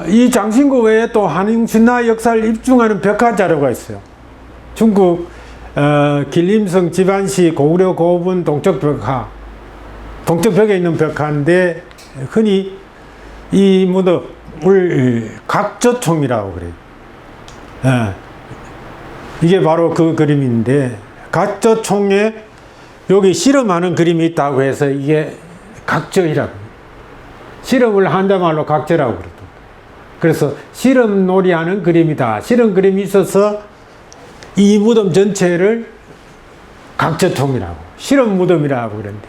이 장신구 외에 또 한흥신화 역사를 입증하는 벽화 자료가 있어요. 중국 길림성 지반시 고구려 고분 동쪽 벽화, 동쪽 벽에 있는 벽화인데 흔히 이 무덤을 각저총이라고 그래요. 이게 바로 그 그림인데, 각저총에 여기 실험하는 그림이 있다고 해서 이게 각저이라고, 실험을 한다 말로 각저라고 그러더라고요. 그래서 실험 놀이하는 그림이다, 실험 그림이 있어서 이 무덤 전체를 각저총이라고, 실험 무덤이라고 그랬는데,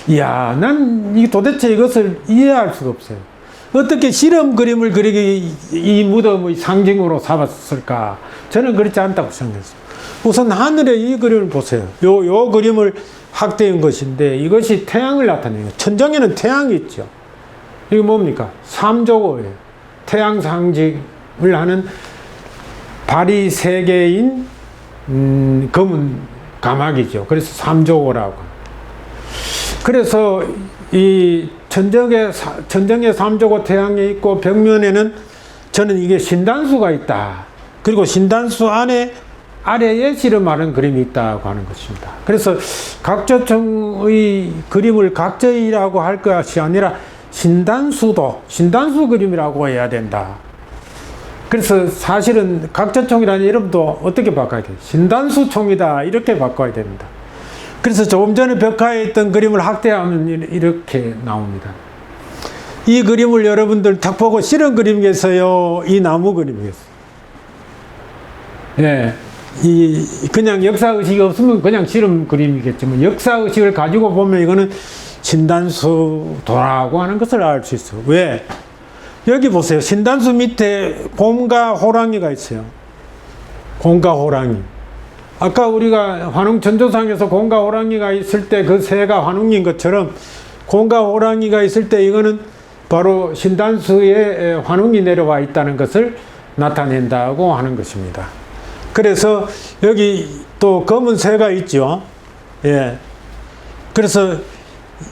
이야, 난 도대체 이것을 이해할 수가 없어요. 어떻게 실험 그림을 그리기 이 무덤의 상징으로 삼았을까? 저는 그렇지 않다고 생각했어요. 우선 하늘에 이 그림을 보세요. 요 그림을 확대한 것인데, 이것이 태양을 나타내요. 천장에는 태양이 있죠. 이게 뭡니까? 삼조고예요. 태양 상징을 하는 발이 3개인 검은 가막이죠. 그래서 삼조고라고. 그래서 이 천정에 삼조고 태양이 있고, 벽면에는 저는 이게 신단수가 있다. 그리고 신단수 아래에 실험하는 그림이 있다고 하는 것입니다. 그래서 각저총의 그림을 각저이라고 할 것이 아니라 신단수 그림이라고 해야 된다. 그래서 사실은 각저총이라는 이름도 어떻게 바꿔야 돼요? 신단수총이다, 이렇게 바꿔야 됩니다. 그래서 조금 전에 벽화에 있던 그림을 확대하면 이렇게 나옵니다. 이 그림을 여러분들 딱 보고 실험 그림이겠어요? 이 나무 그림이겠어요? 예. 그냥 역사의식이 없으면 그냥 실험 그림이겠지만, 역사의식을 가지고 보면 이거는 신단수도라고 하는 것을 알 수 있어요. 왜? 여기 보세요. 신단수 밑에 곰과 호랑이가 있어요. 곰과 호랑이. 아까 우리가 환웅 전조상에서 곰과 호랑이가 있을 때 그 새가 환웅인 것처럼, 곰과 호랑이가 있을 때 이거는 바로 신단수에 환웅이 내려와 있다는 것을 나타낸다고 하는 것입니다. 그래서 여기 또 검은 새가 있죠. 예. 그래서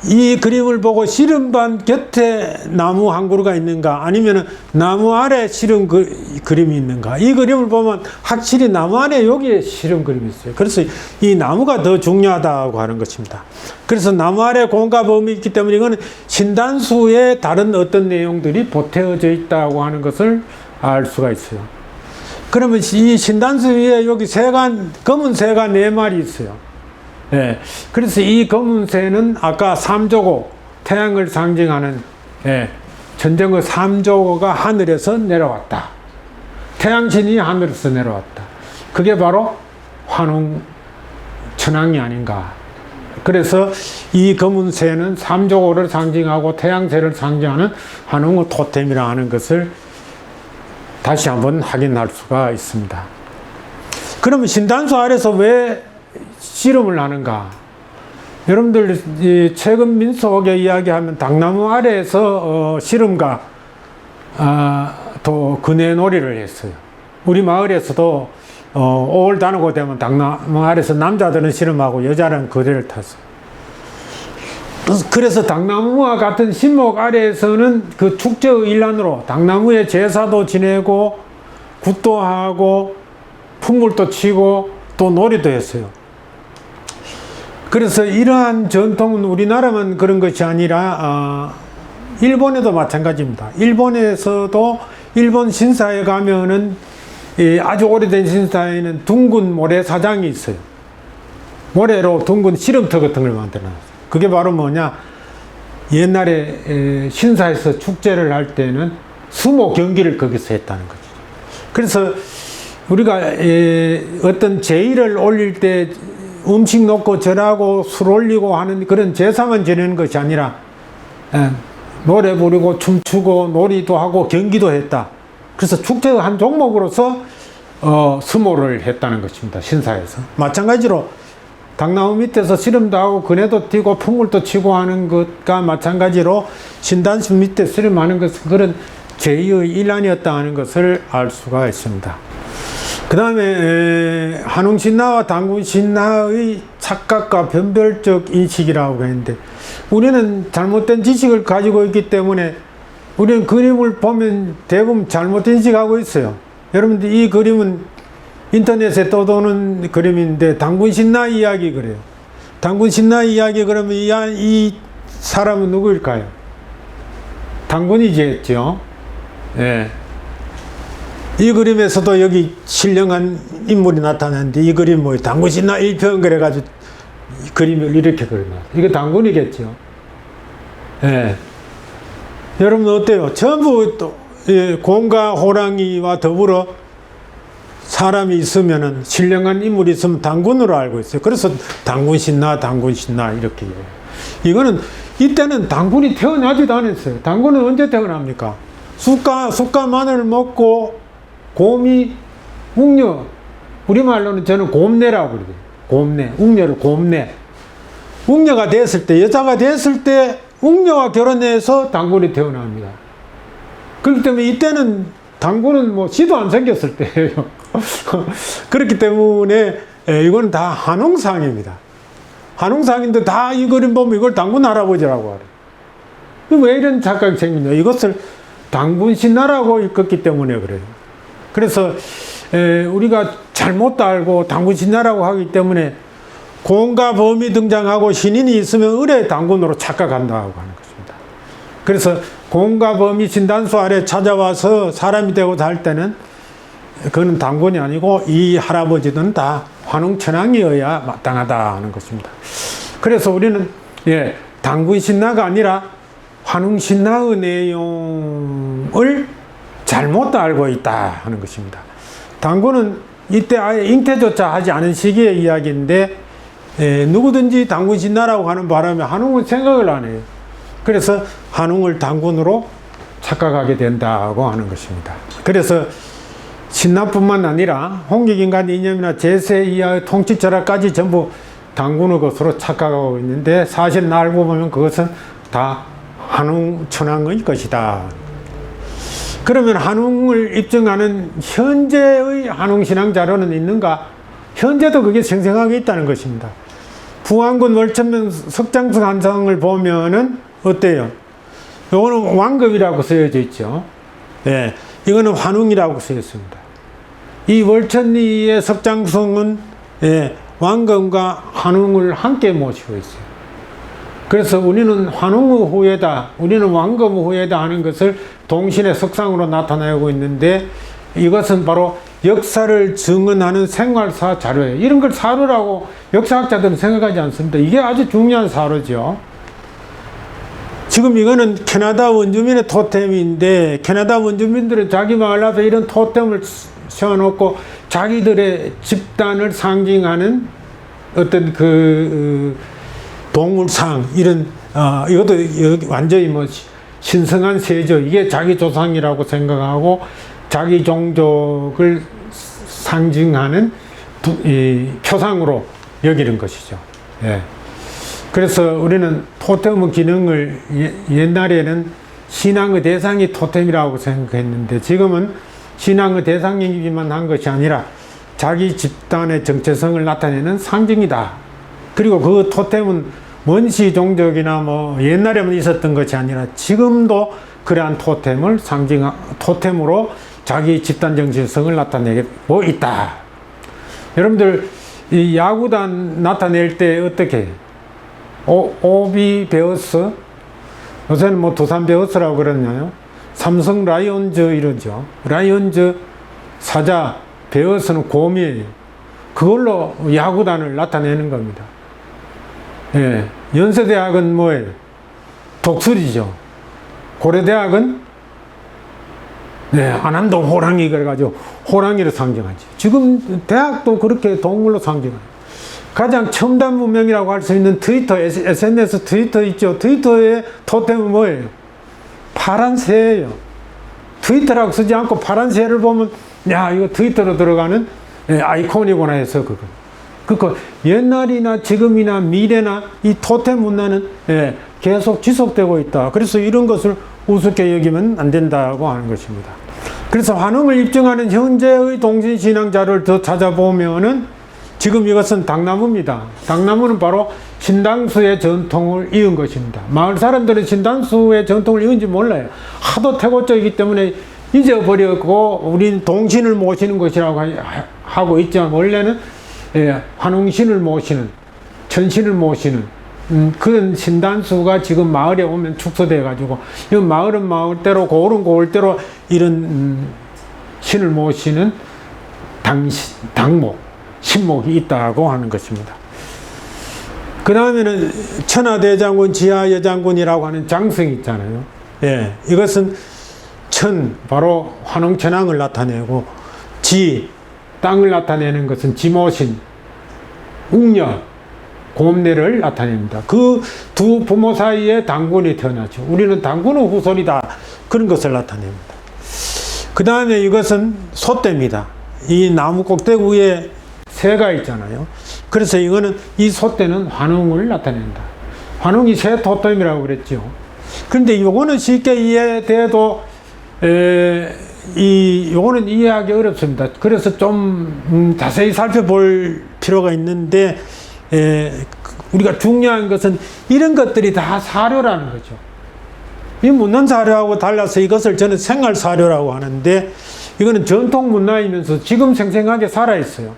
이 그림을 보고 실험반 곁에 나무 한 그루가 있는가, 아니면 나무 아래 실험 그림이 있는가. 이 그림을 보면 확실히 나무 아래 여기에 실험 그림이 있어요. 그래서 이 나무가 더 중요하다고 하는 것입니다. 그래서 나무 아래 공과 범이 있기 때문에 이거는 신단수에 다른 어떤 내용들이 보태어져 있다고 하는 것을 알 수가 있어요. 그러면 이 신단수 위에 여기 검은 새가 4마리 있어요. 예. 그래서 이 검은 새는 아까 삼조고, 태양을 상징하는, 천정의 삼조고가 하늘에서 내려왔다. 태양신이 하늘에서 내려왔다. 그게 바로 환웅 천왕이 아닌가. 그래서 이 검은 새는 삼조고를 상징하고 태양새를 상징하는 환웅의 토템이라 하는 것을 다시 한번 확인할 수가 있습니다. 그러면 신단수 아래서 왜 실험을 하는가? 여러분들 최근 민속에 이야기하면 당나무 아래에서 실험과 또 그네놀이를 했어요. 우리 마을에서도 5월 다누고 되면 당나무 아래에서 남자들은 실험하고 여자는 그네를 탔어요. 그래서 당나무와 같은 신목 아래에서는 그 축제의 일환으로 당나무에 제사도 지내고 굿도 하고 풍물도 치고 또 놀이도 했어요. 그래서 이러한 전통은 우리나라만 그런 것이 아니라 일본에도 마찬가지입니다. 일본에서도 일본 신사에 가면은 아주 오래된 신사에는 둥근 모래사장이 있어요. 모래로 둥근 실험터 같은 걸 만들어놨어요. 그게 바로 뭐냐, 옛날에 신사에서 축제를 할 때는 수모 경기를 거기서 했다는 거죠. 그래서 우리가 어떤 제의를 올릴 때 음식 놓고 절하고 술 올리고 하는 그런 제사만 지내는 것이 아니라 노래 부르고 춤추고 놀이도 하고 경기도 했다. 그래서 축제의 한 종목으로서 수모를 했다는 것입니다. 신사에서. 마찬가지로 당나무 밑에서 씨름도 하고 그네도 튀고 풍물도 치고 하는 것과 마찬가지로 신단수 밑에 씨름하는 것은 그런 제의의 일환이었다 하는 것을 알 수가 있습니다. 그 다음에 한웅신화와 단군신화의 착각과 변별적 인식이라고 했는데, 우리는 잘못된 지식을 가지고 있기 때문에 우리는 그림을 보면 대부분 잘못 인식하고 있어요. 여러분들 이 그림은 인터넷에 떠도는 그림인데 단군신화 이야기 그래요. 단군신화 이야기 그러면 이 사람은 누구일까요? 단군이겠죠. 예. 이 그림에서도 여기 신령한 인물이 나타나는데 이 그림 뭐 단군신화 1편 그래가지고 그림을 이렇게 그려놨어요. 이거 단군이겠죠. 예. 여러분 어때요? 전부 또 곰과 호랑이와 더불어 사람이 있으면은 신령한 인물이 있으면 단군으로 알고 있어요. 그래서 단군신화 이렇게 해요. 이거는 이때는 단군이 태어나지도 않았어요. 단군은 언제 태어납니까? 쑥과 마늘 먹고 곰이 웅녀, 우리말로는 저는 곰내라고 그러거든요. 곰내, 웅녀를 곰내. 웅녀가 됐을 때, 여자가 됐을 때 웅녀와 결혼해서 단군이 태어납니다. 그렇기 때문에 이때는 단군은 뭐 씨도 안 생겼을 때예요. 그렇기 때문에 이건 다 한웅상입니다. 한웅상인데 다 이 그림 보면 이걸 단군 할아버지라고 하래요. 왜 이런 착각이 생기냐? 이것을 단군신화라고 읽었기 때문에 그래요. 그래서 우리가 잘못 알고 단군신화라고 하기 때문에 공과 범이 등장하고 신인이 있으면 의뢰 단군으로 착각한다고 하는 것입니다. 그래서 공과 범이 신단수 아래 찾아와서 사람이 되고 살 때는 그거는 단군이 아니고 이 할아버지는 다 환웅천왕이어야 마땅하다 하는 것입니다. 그래서 우리는 단군신화가 아니라 환웅신화의 내용을 잘못 알고 있다 하는 것입니다. 단군은 이때 아예 잉태조차 하지 않은 시기의 이야기인데 누구든지 단군신화라고 하는 바람에 한웅은 생각을 안 해요. 그래서 한웅을 단군으로 착각하게 된다고 하는 것입니다. 그래서 신화뿐만 아니라 홍익인간 이념이나 제세 이하의 통치 철학까지 전부 단군의 것으로 착각하고 있는데 사실 알고 보면 그것은 다 한웅 천왕의 것이다. 그러면 한웅을 입증하는 현재의 한웅신앙 자료는 있는가? 현재도 그게 생생하게 있다는 것입니다. 부안군 월천명 석장승 한상을 보면은 어때요? 이거는 왕급이라고 쓰여져 있죠. 네, 이거는 환웅이라고 쓰였습니다. 이 월천리의 석장승은 왕금과 환웅을 함께 모시고 있어요. 그래서 우리는 환웅의 후예다, 우리는 왕금의 후예다 하는 것을 동신의 석상으로 나타내고 있는데, 이것은 바로 역사를 증언하는 생활사 자료예요. 이런 걸 사료라고 역사학자들은 생각하지 않습니다. 이게 아주 중요한 사료죠. 지금 이거는 캐나다 원주민의 토템인데, 캐나다 원주민들은 자기 마을 앞에 이런 토템을 세워놓고 자기들의 집단을 상징하는 어떤 그 동물상, 이런 이것도 완전히 뭐 신성한 세조, 이게 자기 조상이라고 생각하고 자기 종족을 상징하는 표상으로 여기는 것이죠. 예. 그래서 우리는 토템의 기능을 옛날에는 신앙의 대상이 토템이라고 생각했는데, 지금은 신앙의 대상이기만 한 것이 아니라 자기 집단의 정체성을 나타내는 상징이다. 그리고 그 토템은 원시 종족이나 뭐 옛날에만 있었던 것이 아니라 지금도 그러한 토템으로 자기 집단 정체성을 나타내고 있다. 여러분들 이 야구단 나타낼 때 어떻게 오비 베어스, 요새는 뭐 두산 베어스라고 그러나요? 삼성 라이온즈 이러죠. 라이온즈 사자, 베어스는 곰이에요. 그걸로 야구단을 나타내는 겁니다. 예. 연세대학은 뭐예요? 독수리죠. 고려대학은 안암동 호랑이 그래가지고 호랑이를 상징하지. 지금 대학도 그렇게 동물로 상징하죠. 가장 첨단 문명이라고 할 수 있는 트위터, SNS 트위터 있죠. 트위터의 토템은 뭐예요? 파란 새예요. 트위터라고 쓰지 않고 파란 새를 보면 야, 이거 트위터로 들어가는 아이콘이구나 해서 그거. 그러니까 옛날이나 지금이나 미래나 이 토템 문화는 계속 지속되고 있다. 그래서 이런 것을 우습게 여기면 안 된다고 하는 것입니다. 그래서 환웅을 입증하는 현재의 동신신앙 자료를 더 찾아보면은 지금 이것은 당나무입니다. 당나무는 바로 신당수의 전통을 이은 것입니다. 마을 사람들은 신당수의 전통을 이은지 몰라요. 하도 태고적이기 때문에 잊어버렸고 우리는 동신을 모시는 것이라고 하고 있지만 원래는 환웅신을 모시는, 천신을 모시는 그런 신단수가 지금 마을에 오면 축소돼 가지고 이 마을은 마을대로 고을은 고을대로 이런 신을 모시는 당목, 신목이 있다고 하는 것입니다. 그 다음에는 천하대장군, 지하여장군이라고 하는 장성이 있잖아요. 예, 이것은 천, 바로 환웅천왕을 나타내고, 지, 땅을 나타내는 것은 지모신, 웅녀, 곰내를 나타냅니다. 그 두 부모 사이에 당군이 태어나죠. 우리는 당군의 후손이다. 그런 것을 나타냅니다. 그 다음에 이것은 솥대입니다. 이 나무 꼭대기 위에 새가 있잖아요. 그래서 이거는 이 솥대는 환웅을 나타낸다. 환웅이 새 토템이라고 그랬죠. 그런데 요거는 쉽게 이해돼도 요거는 이해하기 어렵습니다. 그래서 좀 자세히 살펴볼 필요가 있는데 우리가 중요한 것은 이런 것들이 다 사료라는 거죠. 이 문헌 사료하고 달라서 이것을 저는 생활 사료라고 하는데 이거는 전통 문화이면서 지금 생생하게 살아있어요.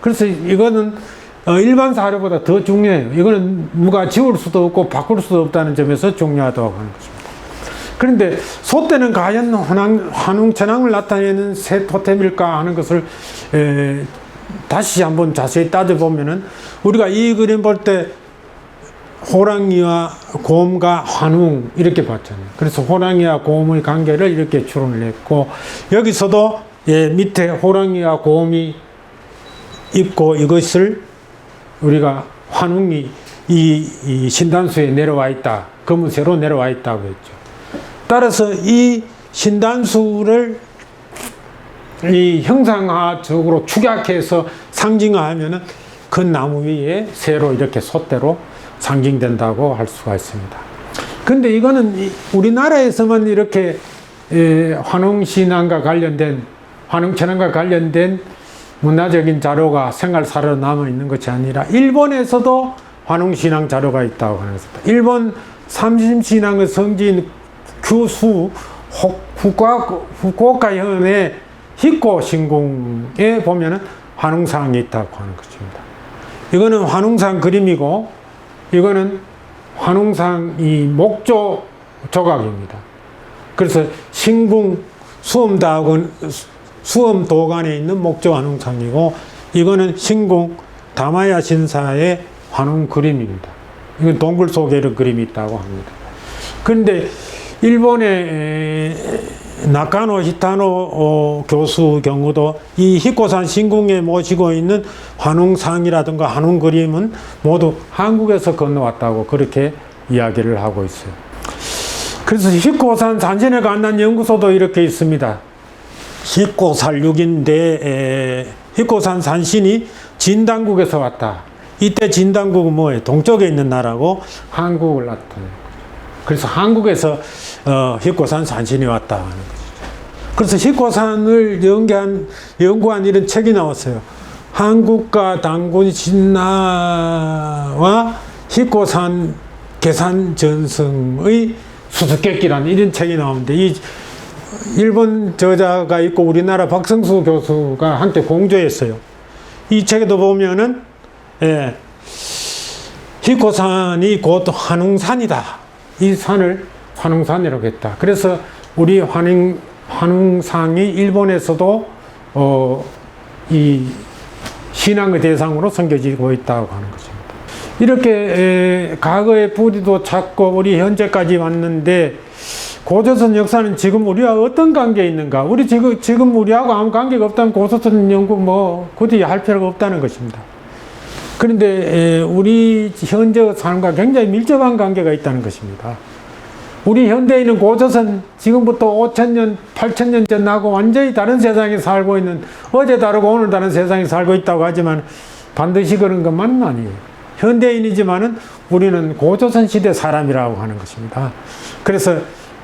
그래서 이거는 일반 사료보다 더 중요해요. 이거는 누가 지울 수도 없고 바꿀 수도 없다는 점에서 중요하다고 하는 것입니다. 그런데 솥대는 과연 환웅천왕을 나타내는 새 토템일까 하는 것을 다시 한번 자세히 따져보면은 우리가 이 그림 볼 때 호랑이와 곰과 환웅 이렇게 봤잖아요. 그래서 호랑이와 곰의 관계를 이렇게 추론을 했고 여기서도 밑에 호랑이와 곰이 있고 이것을 우리가 환웅이 이 신단수에 내려와 있다. 검은새로 내려와 있다고 했죠. 따라서 이 신단수를 이 형상화적으로 축약해서 상징화하면은 그 나무 위에 새로 이렇게 솥대로 상징된다고 할 수가 있습니다. 근데 이거는 우리나라에서만 이렇게 환웅신앙과 관련된, 환웅천왕과 관련된 문화적인 자료가 생활사료로 남아있는 것이 아니라 일본에서도 환웅신앙 자료가 있다고 하는 것입니다. 일본 삼심신앙의 성지인 규수 후쿠오카현의 히코 신궁에 보면은 환웅상이 있다고 하는 것입니다. 이거는 환웅상 그림이고 이거는 환웅상 이 목조 조각입니다. 그래서 신궁 수엄도관에 있는 목조 환웅상이고 이거는 신궁 다마야 신사의 환웅 그림입니다. 이건 동굴 속에 이런 그림이 있다고 합니다. 그런데 일본의 나카노 히타노 교수 경우도 이 히코산 신궁에 모시고 있는 환웅상이라든가 환웅 그림은 모두 한국에서 건너왔다고 그렇게 이야기를 하고 있어요. 그래서 히코산 산신에 관한 연구소도 이렇게 있습니다. 히코살육인데 히코산 산신이 진당국에서 왔다. 이때 진당국은 뭐예요? 동쪽에 있는 나라고 한국을 나타내요. 그래서 한국에서 히코산 산신이 왔다 하는 거죠. 그래서 히코산을 연구한 이런 책이 나왔어요. 한국과 당군 신화와 히코산 계산 전승의 수수께끼라는 이런 책이 나오는데 이 일본 저자가 있고 우리나라 박성수 교수가 한때 공조했어요. 이 책에도 보면은 히코산이 곧 환웅산이다. 이 산을 환웅산이라고 했다. 그래서 우리 환웅상이 일본에서도 이 신앙의 대상으로 섬겨지고 있다고 하는 것입니다. 이렇게 과거의 뿌리도 찾고 우리 현재까지 왔는데 고조선 역사는 지금 우리와 어떤 관계에 있는가? 우리 지금 우리하고 아무 관계가 없다면 고조선 연구 굳이 할 필요가 없다는 것입니다. 그런데 우리 현재 삶과 굉장히 밀접한 관계가 있다는 것입니다. 우리 현대인은 고조선 지금부터 5,000년, 8,000년 전하고 완전히 다른 세상에 살고 있는 어제 다르고 오늘 다른 세상에 살고 있다고 하지만 반드시 그런 것만은 아니에요. 현대인이지만은 우리는 고조선 시대 사람이라고 하는 것입니다. 그래서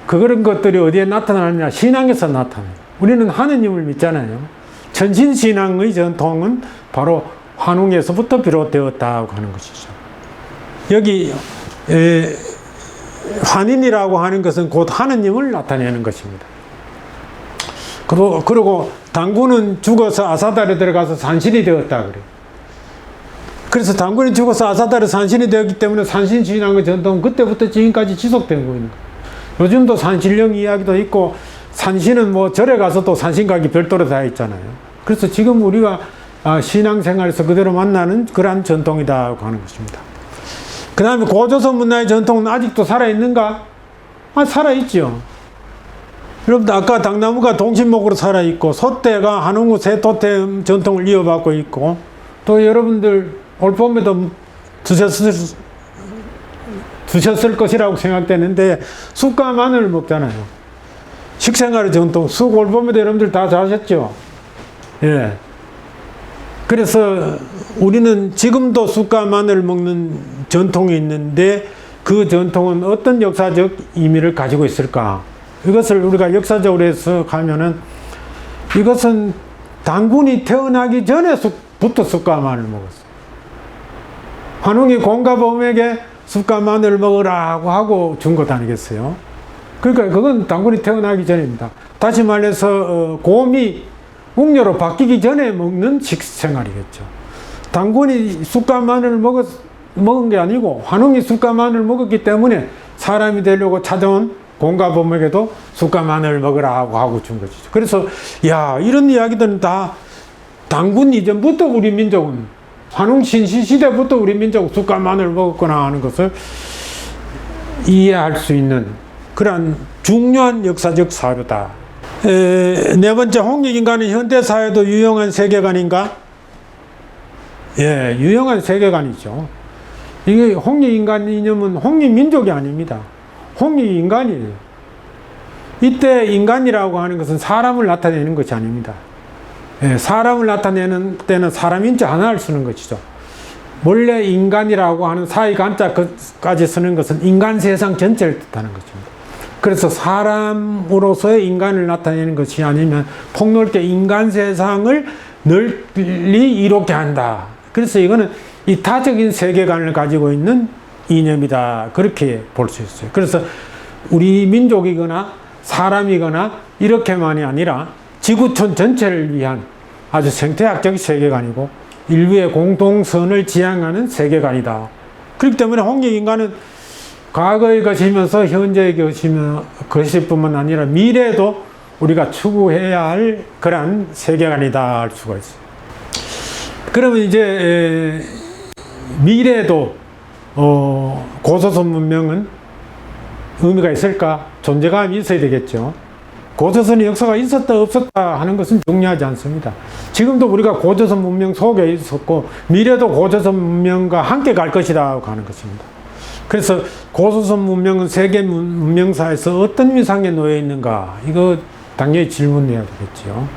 그런 것들이 어디에 나타나느냐? 신앙에서 나타나요. 우리는 하느님을 믿잖아요. 천신신앙의 전통은 바로 환웅에서부터 비롯되었다고 하는 것이죠. 여기 환인이라고 하는 것은 곧 하느님을 나타내는 것입니다. 그리고 당군은 죽어서 아사달에 들어가서 산신이 되었다 그래요. 그래서 당군이 죽어서 아사달에 산신이 되었기 때문에 산신신앙의 전통은 그때부터 지금까지 지속되고 있는 거예요. 요즘도 산신령 이야기도 있고, 산신은 뭐 절에 가서도 산신각이 별도로 다 있잖아요. 그래서 지금 우리가 신앙생활에서 그대로 만나는 그러한 전통이라고 하는 것입니다. 그 다음에 고조선 문화의 전통은 아직도 살아있는가? 살아있죠. 여러분들 아까 당나무가 동신목으로 살아있고, 소떼가 한웅우 세토템 전통을 이어받고 있고, 또 여러분들 올 봄에도 드셨을 것이라고 생각되는데, 쑥과 마늘을 먹잖아요. 식생활의 전통, 쑥 올 봄에도 여러분들 다 자셨죠? 예. 그래서 우리는 지금도 쑥과 마늘을 먹는 전통이 있는데, 그 전통은 어떤 역사적 의미를 가지고 있을까? 이것을 우리가 역사적으로 해석하면은, 이것은 당군이 태어나기 전에부터 쑥과 마늘을 먹었어요. 환웅이 공가범에게 쑥과 마늘을 먹으라고 하고 준 것 아니겠어요? 그러니까 그건 당군이 태어나기 전입니다. 다시 말해서 곰이 웅녀로 바뀌기 전에 먹는 식생활이겠죠. 당군이 쑥과 마늘을 먹은 게 아니고 환웅이 쑥과 마늘을 먹었기 때문에 사람이 되려고 찾아온 공가범에게도 쑥과 마늘을 먹으라고 하고 준 것이죠. 그래서 이런 이야기들은 다 당군 이전부터 우리 민족은, 환웅 신시 시대부터 우리 민족은 쑥과 마늘을 먹었구나 하는 것을 이해할 수 있는 그러한 중요한 역사적 사료다. 네 번째, 홍익인간은 현대사회도 유용한 세계관인가? 예, 유용한 세계관이죠. 이게 홍익인간 이념은 홍익민족이 아닙니다. 홍익인간이에요. 이때 인간이라고 하는 것은 사람을 나타내는 것이 아닙니다. 예, 사람을 나타내는 때는 사람인지 하나를 쓰는 것이죠. 원래 인간이라고 하는 사이 간자까지 쓰는 것은 인간 세상 전체를 뜻하는 것입니다. 그래서 사람으로서의 인간을 나타내는 것이 아니면 폭넓게 인간 세상을 널리 이롭게 한다. 그래서 이거는 이타적인 세계관을 가지고 있는 이념이다. 그렇게 볼 수 있어요. 그래서 우리 민족이거나 사람이거나 이렇게만이 아니라 지구촌 전체를 위한 아주 생태학적 세계관이고 인류의 공동선을 지향하는 세계관이다. 그렇기 때문에 홍익인간은 과거의 것이면서 현재의 것일 뿐만 아니라 미래에도 우리가 추구해야 할 그러한 세계관이다 할 수가 있어요. 그러면 이제 미래에도 고조선 문명은 의미가 있을까? 존재감이 있어야 되겠죠. 고조선의 역사가 있었다 없었다 하는 것은 중요하지 않습니다. 지금도 우리가 고조선 문명 속에 있었고 미래도 고조선 문명과 함께 갈 것이다 하는 것입니다. 그래서 고조선 문명은 세계 문명사에서 어떤 위상에 놓여 있는가? 이거 당연히 질문해야 되겠죠.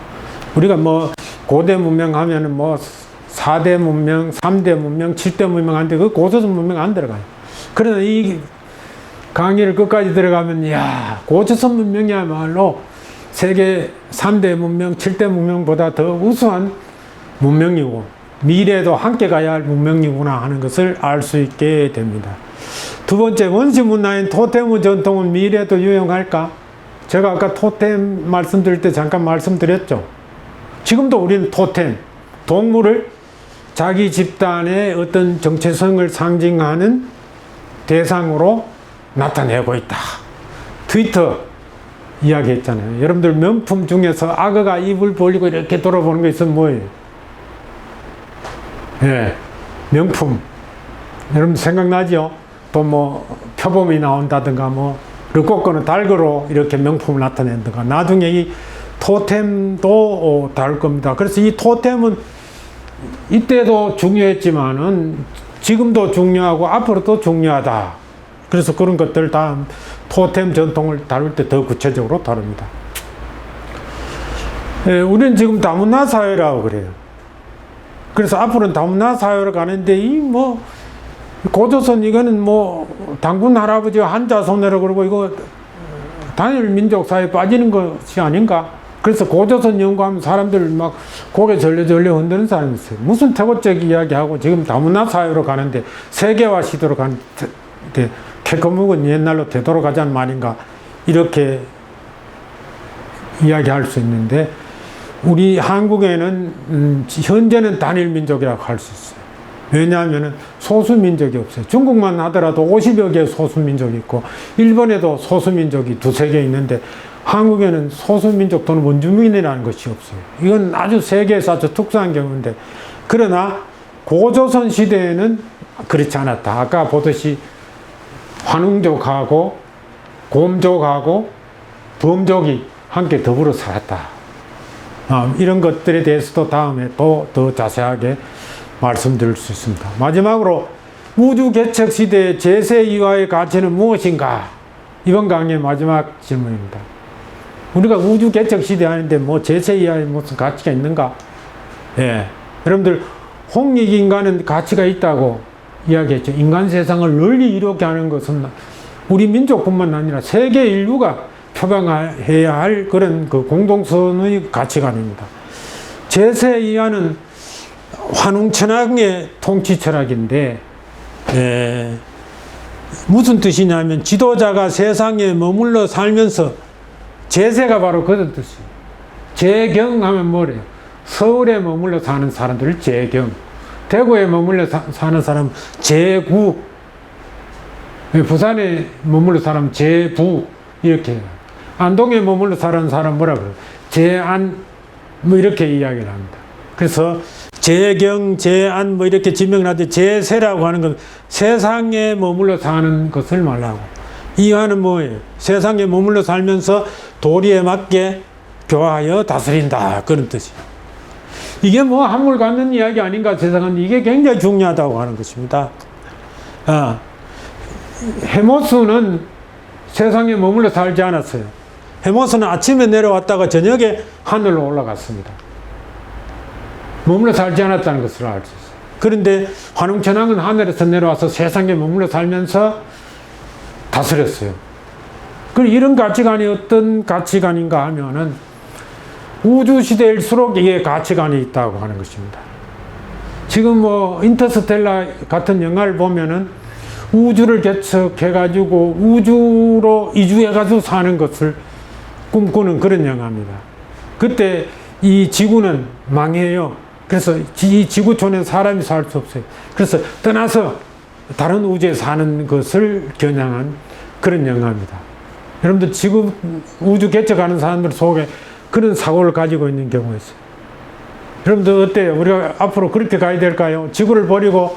우리가 뭐 고대 문명 하면은 뭐 4대 문명, 3대 문명, 7대 문명 한데 그 고조선 문명 안 들어가요. 그러나 이 강의를 끝까지 들어가면 고조선 문명이야말로 세계 3대 문명, 7대 문명보다 더 우수한 문명이고 미래에도 함께 가야 할 문명이구나 하는 것을 알 수 있게 됩니다. 두 번째, 원시 문화인 토템의 전통은 미래에도 유용할까? 제가 아까 토템 말씀드릴 때 잠깐 말씀드렸죠. 지금도 우리는 토템, 동물을 자기 집단의 어떤 정체성을 상징하는 대상으로 나타내고 있다. 트위터 이야기했잖아요. 여러분들 명품 중에서 악어가 입을 벌리고 이렇게 돌아보는 게 있으면 뭐예요? 예, 명품. 여러분 생각나죠? 또 뭐 표범이 나온다든가 뭐 르꼬코는 닭으로 이렇게 명품을 나타낸다든가 나중에 이 토템도 다룰 겁니다. 그래서 이 토템은 이때도 중요했지만은 지금도 중요하고 앞으로도 중요하다. 그래서 그런 것들 다 토템 전통을 다룰 때 더 구체적으로 다룹니다. 예, 우리는 지금 다문화 사회라고 그래요. 그래서 앞으로는 다문화 사회로 가는데 이 뭐 고조선 이거는 뭐 당군 할아버지와 한자 손해라 그러고 이거 단일 민족 사회에 빠지는 것이 아닌가 그래서 고조선 연구하면 사람들 막 고개 절레절레 흔드는 사람이 있어요. 무슨 태고적 이야기하고 지금 다문화 사회로 가는데 세계화 시대로 가는데 캐커묵은 옛날로 되돌아가자는 말인가 이렇게 이야기할 수 있는데 우리 한국에는 현재는 단일 민족이라고 할 수 있어요. 왜냐하면 소수민족이 없어요. 중국만 하더라도 50여 개의 소수민족이 있고 일본에도 소수민족이 두세 개 있는데 한국에는 소수민족 또는 원주민이라는 것이 없어요. 이건 아주 세계에서 아주 특수한 경우인데 그러나 고조선 시대에는 그렇지 않았다. 아까 보듯이 환웅족하고 곰족하고 범족이 함께 더불어 살았다. 이런 것들에 대해서도 다음에 또 더 자세하게 말씀드릴 수 있습니다. 마지막으로 우주 개척 시대의 제세 이화의 가치는 무엇인가? 이번 강의의 마지막 질문입니다. 우리가 우주 개척 시대 하는데 뭐 제세 이하에 무슨 가치가 있는가? 예. 여러분들, 홍익인간은 가치가 있다고 이야기했죠. 인간 세상을 널리 이롭게 하는 것은 우리 민족뿐만 아니라 세계 인류가 표방해야 할 그런 그 공동선의 가치관입니다. 제세 이하는 환웅천황의 통치 철학인데, 무슨 뜻이냐면 지도자가 세상에 머물러 살면서 제세가 바로 그런 뜻이에요. 제경하면 뭐래요? 서울에 머물러 사는 사람들을 제경, 대구에 머물러 사는 사람 제구, 부산에 머물러 사람 제부, 이렇게 해요. 안동에 머물러 사는 사람 뭐라 그래요? 제안, 뭐 이렇게 이야기를 합니다. 그래서 제경, 제안 뭐 이렇게 지명을 하되 제세라고 하는 건 세상에 머물러 사는 것을 말하고, 이하는 뭐예요? 세상에 머물러 살면서 도리에 맞게 교화하여 다스린다, 그런 뜻이에요. 이게 뭐 한물 갖는 이야기 아닌가 생각하는데 이게 굉장히 중요하다고 하는 것입니다. 헤모스는 세상에 머물러 살지 않았어요. 헤모스는 아침에 내려왔다가 저녁에 하늘로 올라갔습니다. 머물러 살지 않았다는 것을 알 수 있어요. 그런데 환웅천황은 하늘에서 내려와서 세상에 머물러 살면서 다스렸어요. 그럼 이런 가치관이 어떤 가치관인가 하면은 우주시대일수록 이게 가치관이 있다고 하는 것입니다. 지금 뭐 인터스텔라 같은 영화를 보면은 우주를 개척해가지고 우주로 이주해가지고 사는 것을 꿈꾸는 그런 영화입니다. 그때 이 지구는 망해요. 그래서 이 지구촌에 사람이 살 수 없어요. 그래서 떠나서 다른 우주에 사는 것을 겨냥한 그런 영화입니다. 여러분들 지금 우주 개척하는 사람들 속에 그런 사고를 가지고 있는 경우가 있어요. 여러분들 어때요? 우리가 앞으로 그렇게 가야 될까요? 지구를 버리고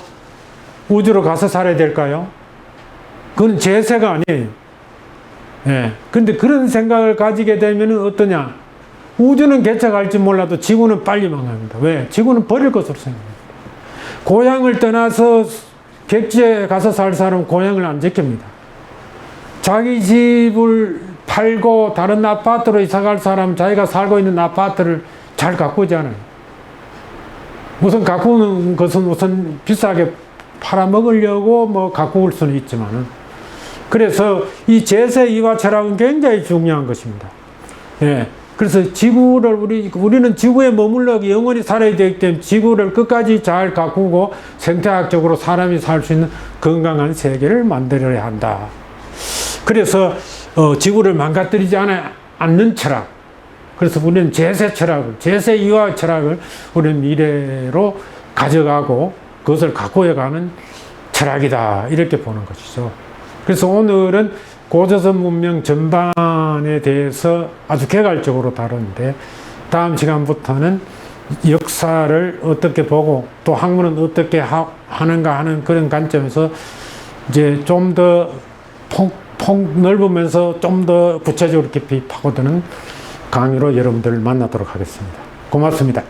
우주로 가서 살아야 될까요? 그건 제세가 아니에요. 예. 근데 그런 생각을 가지게 되면 어떠냐? 우주는 개척할지 몰라도 지구는 빨리 망합니다. 왜? 지구는 버릴 것으로 생각합니다. 고향을 떠나서 객지에 가서 살 사람은 고향을 안 지킵니다. 자기 집을 팔고 다른 아파트로 이사갈 사람은 자기가 살고 있는 아파트를 잘 가꾸지 않아요. 우선 가꾸는 것은 우선 비싸게 팔아먹으려고 뭐 가꾸을 수는 있지만은, 그래서 이 제세 이화 철학은 굉장히 중요한 것입니다. 예. 그래서 지구를 우리는 지구에 머물러 영원히 살아야 되기 때문에 지구를 끝까지 잘 가꾸고 생태학적으로 사람이 살 수 있는 건강한 세계를 만들어야 한다. 그래서 지구를 망가뜨리지 않는 철학. 그래서 우리는 제세 철학을, 제세 이화 철학을 우리는 미래로 가져가고 그것을 가꾸어가는 철학이다, 이렇게 보는 것이죠. 그래서 오늘은 고조선 문명 전반에 대해서 아주 개괄적으로 다루는데, 다음 시간부터는 역사를 어떻게 보고 또 학문은 어떻게 하는가 하는 그런 관점에서 이제 좀 더 폭 넓으면서 좀 더 구체적으로 깊이 파고드는 강의로 여러분들을 만나도록 하겠습니다. 고맙습니다.